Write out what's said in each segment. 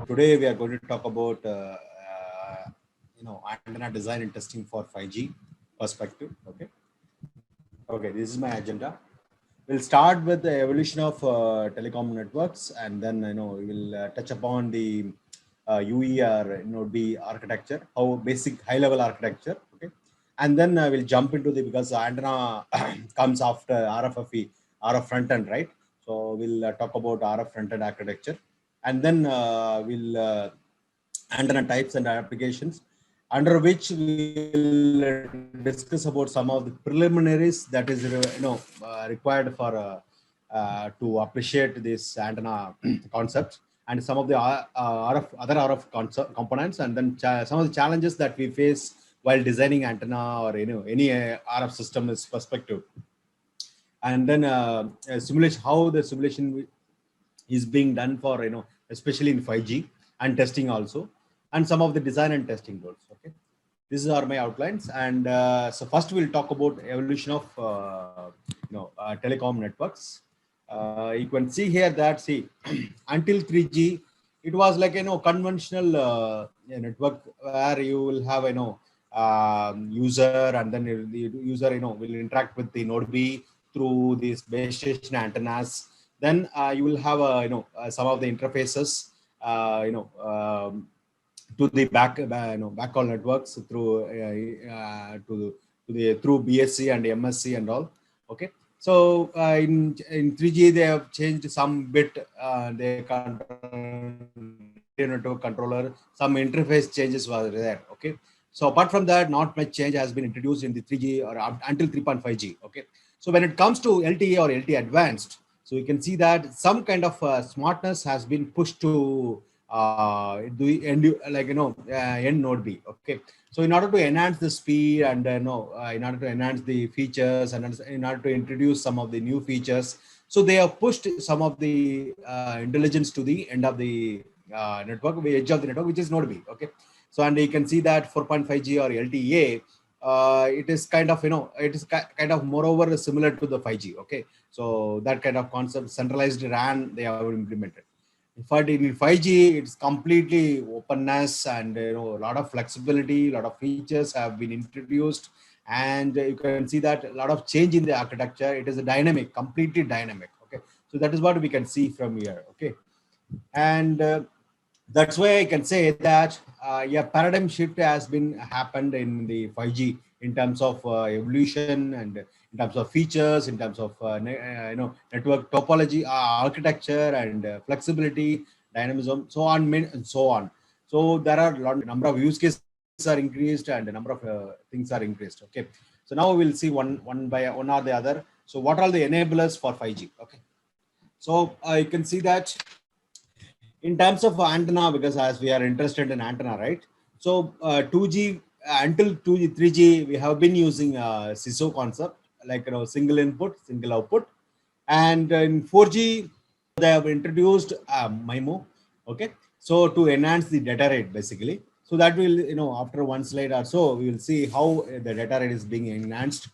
Today we are going to talk about antenna design and testing for 5G perspective. Okay. This is my agenda. We'll start with the evolution of telecom networks, and then we will touch upon the UE or Node B architecture, how basic high level architecture. Okay, and then we'll jump into the because the antenna comes after RFFE, RF front end, right? So we'll talk about RF front end architecture, and then we'll antenna types and applications, under which we'll discuss about some of the preliminaries that is required for to appreciate this antenna concept, and some of the other RF components, and then some of the challenges that we face while designing antenna or any RF system is perspective, and then simulation, how the simulation is being done for especially in 5G, and testing also, and some of the design and testing goals. Okay, these are my outlines, and so first we'll talk about evolution of telecom networks. You can see here that until 3G it was like conventional network where you will have user, and then the user will interact with the node B through these base station antennas. Then you will have some of the interfaces to the backhaul networks through to the through BSC and MSC and all. Okay, so in 3G they have changed some bit. They network controller, some interface changes were there. Okay, so apart from that, not much change has been introduced in the 3G or until 3.5G. Okay, so when it comes to LTE or LTE advanced, so you can see that some kind of smartness has been pushed to the end node B. Okay, so in order to enhance the speed, and in order to enhance the features, and in order to introduce some of the new features, so they have pushed some of the intelligence to the end of the network, the edge of the network, which is node B. Okay, so and you can see that 4.5G or LTE, it is kind of it is kind of moreover similar to the 5G. Okay, so that kind of concept, centralized RAN, they have implemented. But in 5G, it's completely openness, and a lot of flexibility, a lot of features have been introduced, and you can see that a lot of change in the architecture. It is a dynamic, completely dynamic. Okay, so that is what we can see from here. Okay, and that's why I can say that a paradigm shift has been happened in the 5G in terms of evolution, and in terms of features, in terms of network topology, architecture, and flexibility, dynamism, so on, and so on. So there are number of use cases are increased, and the number of things are increased. Okay, so now we'll see one by one or the other. So what are the enablers for 5G? Okay, so you can see that in terms of antenna, because as we are interested in antenna, right? So 2G until 2G, 3G, we have been using CISO concept, like single input, single output, and in 4G they have introduced MIMO. Okay, so to enhance the data rate basically. So that will after one slide or so we will see how the data rate is being enhanced.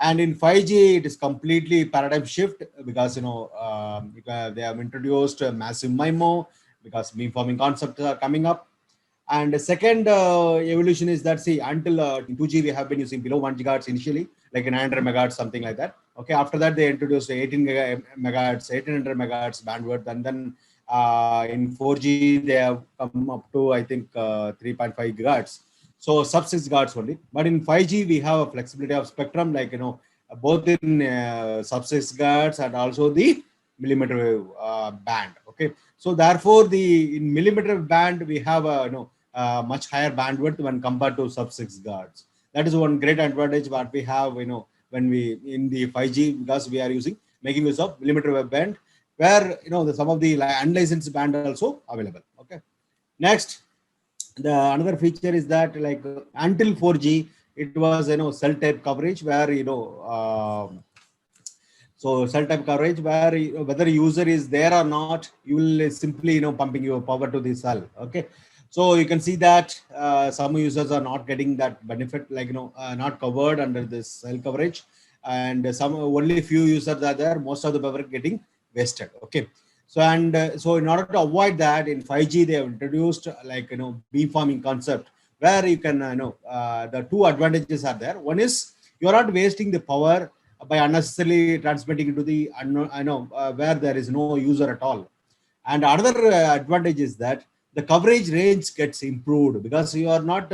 And in 5G, it is completely paradigm shift, because they have introduced a massive MIMO, because beamforming concepts are coming up. And the second evolution is that until 2G we have been using below 1 gigahertz initially, like 900 megahertz, something like that. Okay, after that they introduced 18 megahertz, 1800 megahertz bandwidth, and then in 4G they have come up to I think 3.5 gigahertz. So sub 6 gigahertz only. But in 5G we have a flexibility of spectrum, like both in sub 6 gigahertz and also the millimeter wave band. Okay, so therefore the in millimeter wave band we have a much higher bandwidth when compared to sub 6 gigahertz. That is one great advantage what we have when we in the 5G, because we are making use of millimeter wave band, where some of the unlicensed band also available. Okay, next, the another feature is that until 4G it was cell type coverage, where so cell type coverage, where whether user is there or not, you will simply pumping your power to the cell. Okay, so you can see that some users are not getting that benefit, not covered under this cell coverage, and some only few users are there, most of the power getting wasted. Okay, So so in order to avoid that, in 5G they have introduced like beamforming concept, where you can the two advantages are there. One is you are not wasting the power by unnecessarily transmitting to the where there is no user at all. And another advantage is that the coverage range gets improved because you are not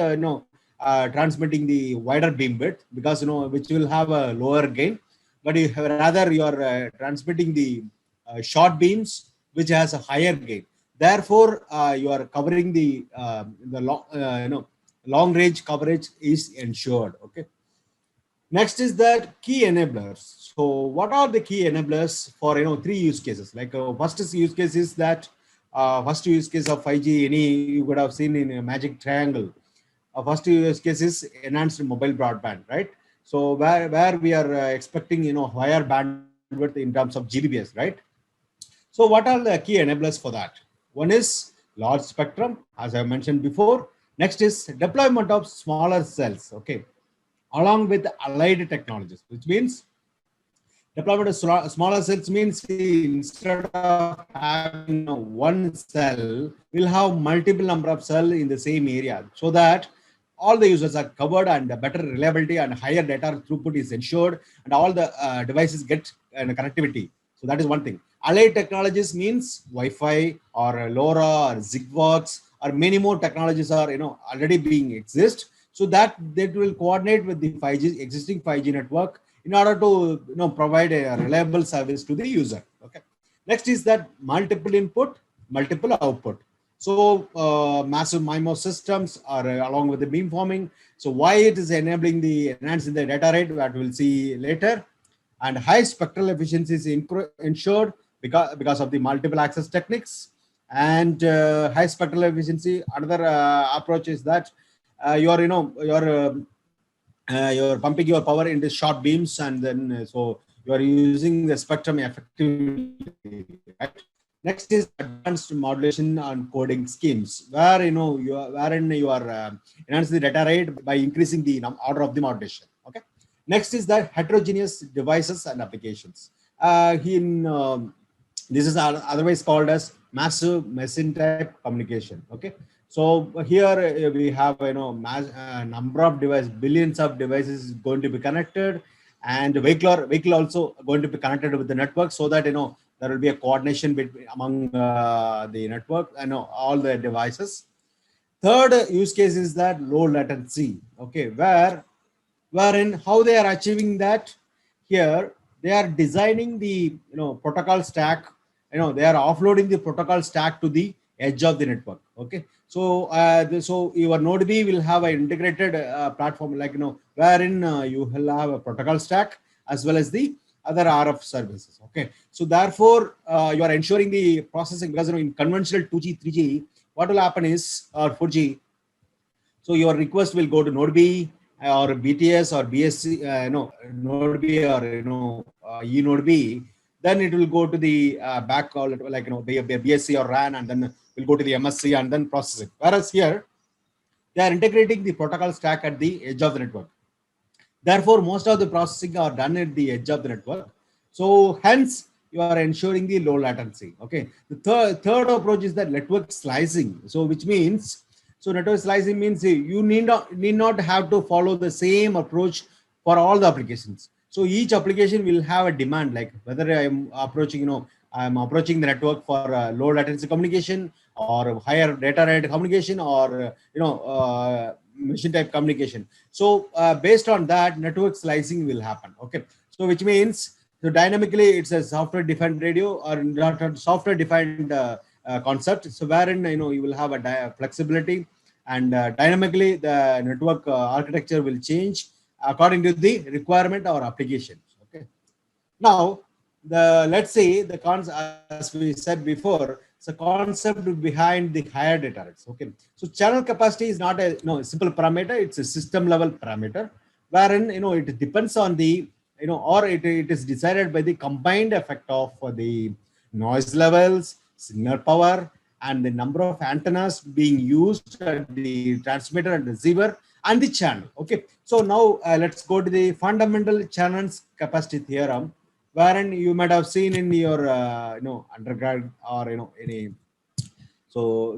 transmitting the wider beam width, because which will have a lower gain, but rather you are transmitting the short beams which has a higher gain. Therefore, you are covering the long range coverage is ensured. Okay. Next is that key enablers. So what are the key enablers for three use cases? Like first use case is that first use case of 5G, any you could have seen in a magic triangle. First use case is enhanced mobile broadband, right? So where we are expecting higher bandwidth in terms of GBps, right? So what are the key enablers for that? One is large spectrum, as I mentioned before. Next is deployment of smaller cells, okay, along with allied technologies, which means deployment of smaller cells means instead of having one cell, we'll have multiple number of cells in the same area, so that all the users are covered and better reliability and higher data throughput is ensured, and all the devices get connectivity. So that is one thing. Allied technologies means Wi-Fi or LoRa or Zigworks or many more technologies are already being exist, so that will coordinate with the 5G existing 5G network in order to provide a reliable service to the user. Okay. Next is that multiple input, multiple output. So massive MIMO systems are along with the beamforming. So why it is enabling the enhancing the data rate, that we'll see later. And high spectral efficiency is ensured because of the multiple access techniques. And high spectral efficiency, another approach is that you're pumping your power into short beams, and then so you are using the spectrum effectively, right? Next is advanced modulation and coding schemes, where wherein you are enhancing the data rate by increasing the order of the modulation. Okay. Next is that heterogeneous devices and applications. This is otherwise called as massive machine type communication. Okay. So here we have number of devices, billions of devices is going to be connected, and vehicle also going to be connected with the network, so that there will be a coordination between among the network all the devices. Third use case is that low latency. Okay, wherein how they are achieving that? Here they are designing the protocol stack. They are offloading the protocol stack to the edge of the network. Okay, so so your node B will have an integrated platform, like wherein you will have a protocol stack as well as the other RF services. Okay, so therefore you are ensuring the processing, because in conventional 2G 3G, what will happen is, or 4G, so your request will go to node B or BTS or BSC, node B or E node B. Then it will go to the back call, like BSC or RAN, and then will go to the MSC and then process it. Whereas here they are integrating the protocol stack at the edge of the network. Therefore, most of the processing are done at the edge of the network. So hence you are ensuring the low latency. Okay. The third approach is that network slicing. So which means, so network slicing means you need not have to follow the same approach for all the applications. So each application will have a demand, like whether I'm approaching, I'm approaching the network for low latency communication or higher data rate communication, or machine type communication. So based on that, network slicing will happen. Okay. So which means, so dynamically it's a software defined radio, or not a software defined concept. So wherein you will have a flexibility, and dynamically the network architecture will change according to the requirement or applications. Okay. Now let's say the concept, as we said before, it's a concept behind the higher data rates. Okay. So channel capacity is not a simple parameter, it's a system level parameter, wherein it depends on the or it is decided by the combined effect of the noise levels, signal power, and the number of antennas being used at the transmitter and receiver and the channel. Okay. So now let's go to the fundamental channels capacity theorem. wherein you might have seen in your undergrad or any. So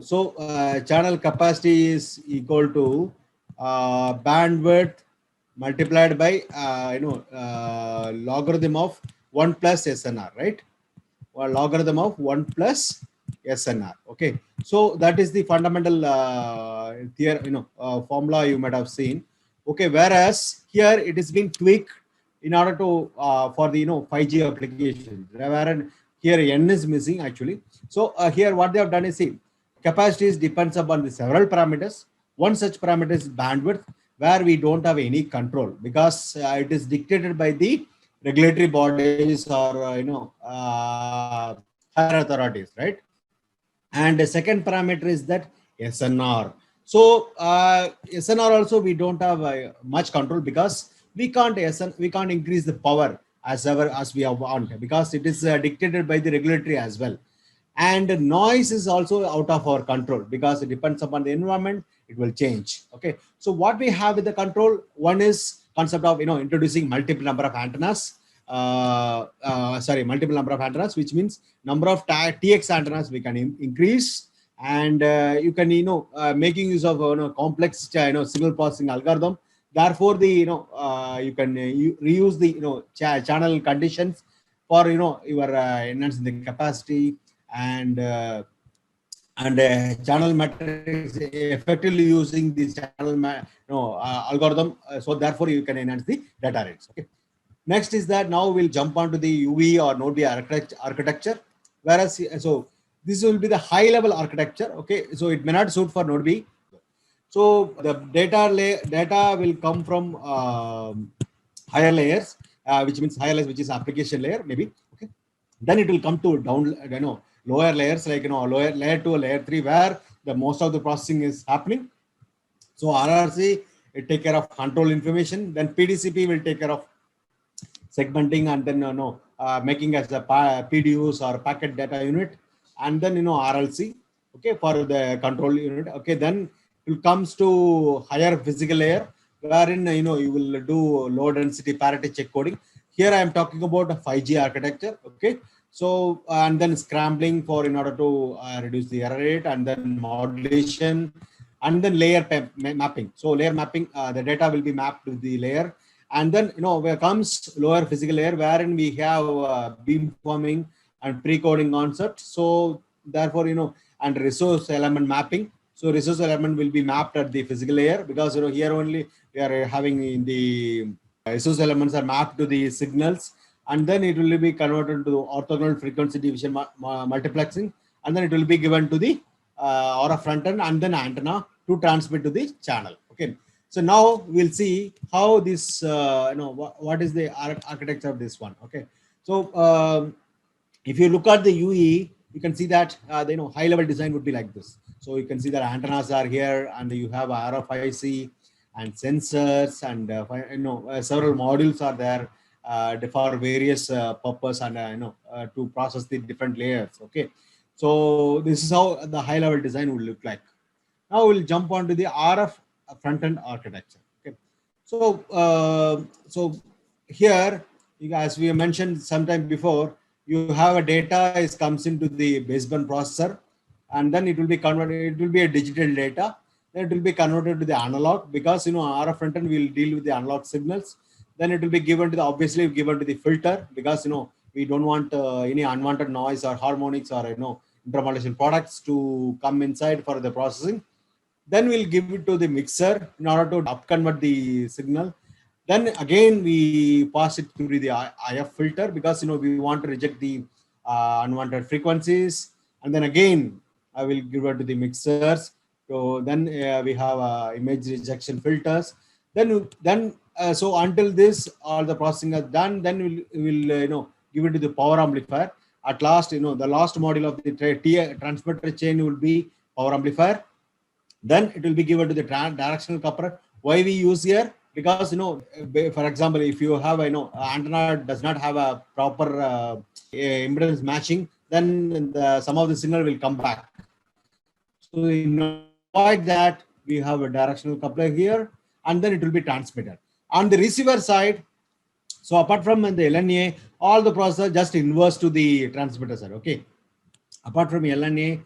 channel capacity is equal to bandwidth multiplied by logarithm of 1 plus SNR, right? Or logarithm of 1 plus SNR. Okay, so that is the fundamental formula you might have seen. Okay, whereas here it is being tweaked in order to for the 5G applications, wherein here n is missing actually. So here what they have done is, see, capacities depends upon the several parameters. One such parameter is bandwidth, where we don't have any control because it is dictated by the regulatory bodies or higher authorities, right? And the second parameter is that SNR. So SNR also we don't have much control because we can't increase the power as ever as we want, because it is dictated by the regulatory as well. And noise is also out of our control because it depends upon the environment, it will change. Okay, so what we have with the control, one is concept of introducing multiple number of antennas, multiple number of antennas, which means number of TX antennas we can increase. And you can making use of complex signal processing algorithm. Therefore the you can reuse the channel conditions for your enhancing the capacity and channel metrics, effectively using this channel algorithm. So therefore you can enhance the data rates. Okay, next is that now we'll jump onto the UV or Node B architecture, whereas so this will be the high level architecture. Okay, so it may not suit for Node B. So the data will come from higher layers, which means higher layers, which is application layer maybe. Okay, then it will come to down lower layers, like lower layer 2 layer 3, where the most of the processing is happening. So RRC will take care of control information, then PDCP will take care of segmenting, and then making as a PDUs or packet data unit, and then RLC, okay, for the control unit. Okay, then it comes to higher physical layer, wherein you will do low density parity check coding. Here I am talking about a 5G architecture. Okay, so and then scrambling for in order to reduce the error rate, and then modulation, and then layer mapping. So layer mapping, the data will be mapped to the layer. And then where comes lower physical layer, wherein we have beamforming and pre-coding concept. So therefore and resource element mapping. So resource element will be mapped at the physical layer, because here only we are having in the resource elements are mapped to the signals, and then it will be converted to orthogonal frequency division multiplexing, and then it will be given to the RF front end and then antenna to transmit to the channel. Okay, so now we'll see how this what is the architecture of this one. Okay, so if you look at the UE, you can see that the high level design would be like this. So you can see that antennas are here, and you have RFIC and sensors, and several modules are there for various purpose, and to process the different layers. Okay, so this is how the high level design will look like. Now we'll jump onto the RF front end architecture. Okay, so here, as we mentioned sometime before, you have a data is comes into the baseband processor, and then it will be converted. It will be a digital data. Then it will be converted to the analog, because RF front end will deal with the analog signals. Then it will be given to the obviously given to the filter, because we don't want any unwanted noise or harmonics or intermodulation products to come inside for the processing. Then we'll give it to the mixer in order to upconvert the signal. Then again we pass it through the IF filter, because we want to reject the unwanted frequencies. And then again I will give it to the mixers. So then we have image rejection filters. So until this all the processing is done, then we'll give it to the power amplifier. At last, the last module of the transmitter chain will be power amplifier. Then it will be given to the directional coupler. Why we use here? Because for example, if you have antenna does not have a proper impedance matching, then some of the signal will come back. So in order to avoid that, we have a directional coupler here, and then it will be transmitted. On the receiver side, So apart from the LNA, all the processor just inverse to the transmitter side. Okay. Apart from LNA,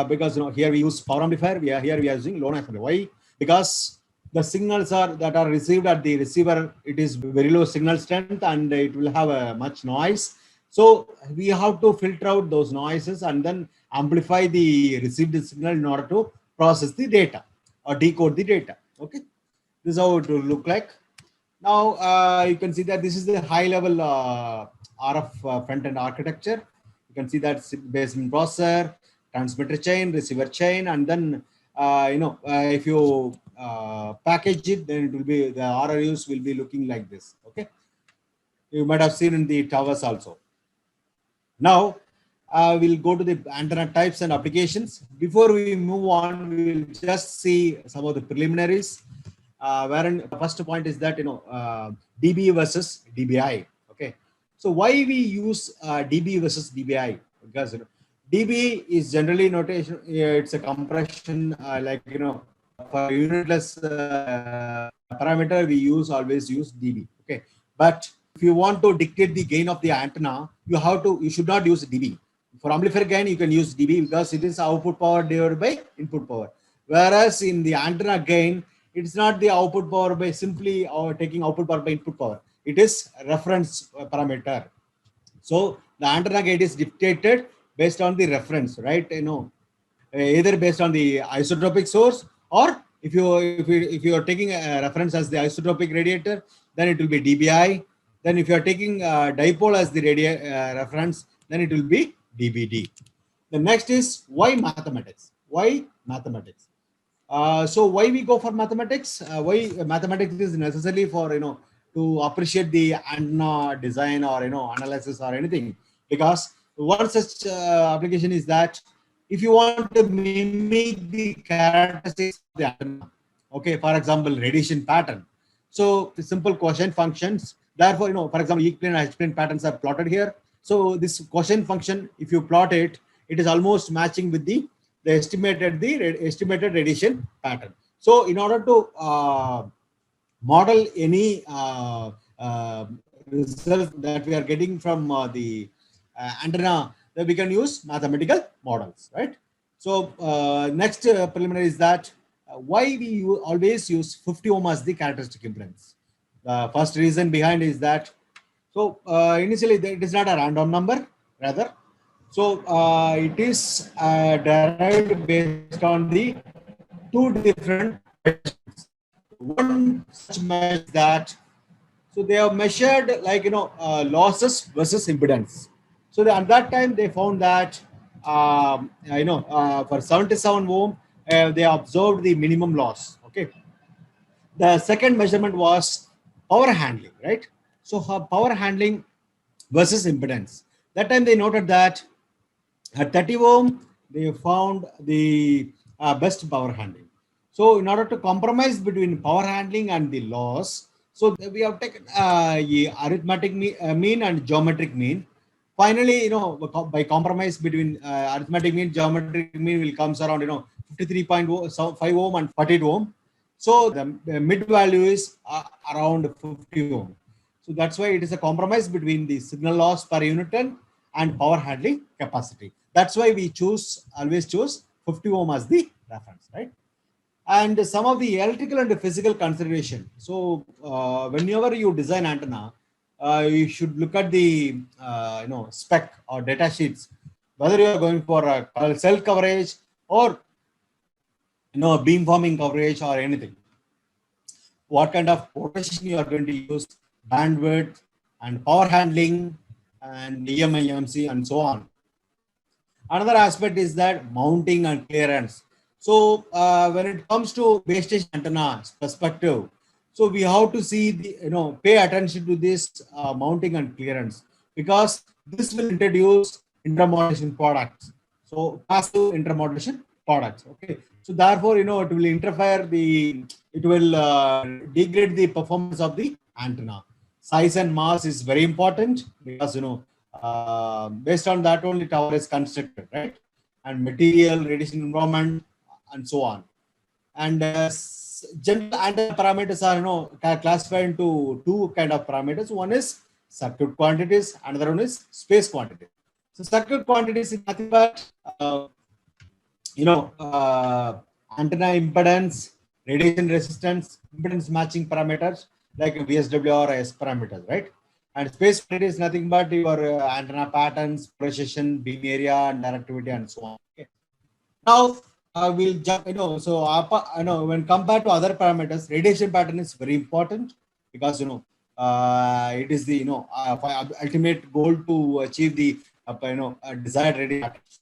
because here we use power amplifier, we are using low noise amplifier. Why? Because the signals that are received at the receiver, it is very low signal strength and it will have a much noise. So we have to filter out those noises and then amplify the received signal in order to process the data or decode the data. Okay, this is how it will look like. Now you can see that this is the high level RF front end architecture. You can see that based in processor, transmitter chain, receiver chain, and then if you package it, then it will be the RRUs will be looking like this. Okay, you might have seen in the towers also. Now we'll go to the antenna types and applications. Before we move on, we'll just see some of the preliminaries. Wherein the first point is that DB versus DBI. Okay, so why we use DB versus DBI? Because DB is generally notation. It's a compression for unitless parameter we always use DB. Okay, but if you want to dictate the gain of the antenna, you should not use DB. For amplifier gain, you can use DB because it is output power divided by input power. Whereas in the antenna gain, it's not the output power by simply taking output power by input power. It is reference parameter. So the antenna gain is dictated based on the reference, right? Either based on the isotropic source, or if you are taking a reference as the isotropic radiator, then it will be DBI. Then if you are taking dipole as the reference, then it will be DBD. The next is why mathematics? Why mathematics? So why we go for mathematics? Why mathematics is necessary for to appreciate the antenna design or analysis or anything? Because one such application is that if you want to mimic the characteristics of the antenna, okay, for example, radiation pattern. So the simple quotient functions. Therefore, for example, E-plane and H-plane patterns are plotted here. So this quotient function, if you plot it, it is almost matching with the estimated radiation pattern. So in order to model any result that we are getting from the antenna, that we can use mathematical models, right? So next preliminary is that why we always use 50 ohm as the characteristic impedance. The first reason behind is that initially it is not a random number, rather. So it is derived based on the two different measurements. One such measure that, so they have measured losses versus impedance. So at that time they found that for 77 ohm they observed the minimum loss. Okay. The second measurement was power handling, right? So power handling versus impedance. That time they noted that at 30 ohm, they found the best power handling. So in order to compromise between power handling and the loss, so we have taken arithmetic mean and geometric mean. Finally, by compromise between arithmetic mean, geometric mean will comes around 53.5 ohm and 48 ohm. So the mid value is around 50 ohm. So that's why it is a compromise between the signal loss per unit and power handling capacity. That's why we always choose 50 ohm as the reference, right? And some of the electrical and the physical consideration. So whenever you design antenna, you should look at the spec or data sheets, whether you are going for a cell coverage or beamforming coverage or anything. What kind of protection you are going to use, bandwidth and power handling and EMI, EMC and so on. Another aspect is that mounting and clearance. So when it comes to base station antenna perspective, so we have to see the, pay attention to this mounting and clearance, because this will introduce intermodulation products. So passive intermodulation products. Okay. So therefore, it will it will degrade the performance of the antenna. Size and mass is very important because, based on that only tower is constructed, right? And material, radiation environment, and so on. And general antenna parameters are classified into two kind of parameters. One is circuit quantities, another one is space quantity. So circuit quantities is nothing but antenna impedance, radiation resistance, impedance matching parameters like VSWR or S parameters, right? And space quantity is nothing but your antenna patterns, precision, beam area, and directivity, and so on. Okay. Now we'll jump. So when compared to other parameters, radiation pattern is very important because it is the ultimate goal to achieve the desired radiation patterns.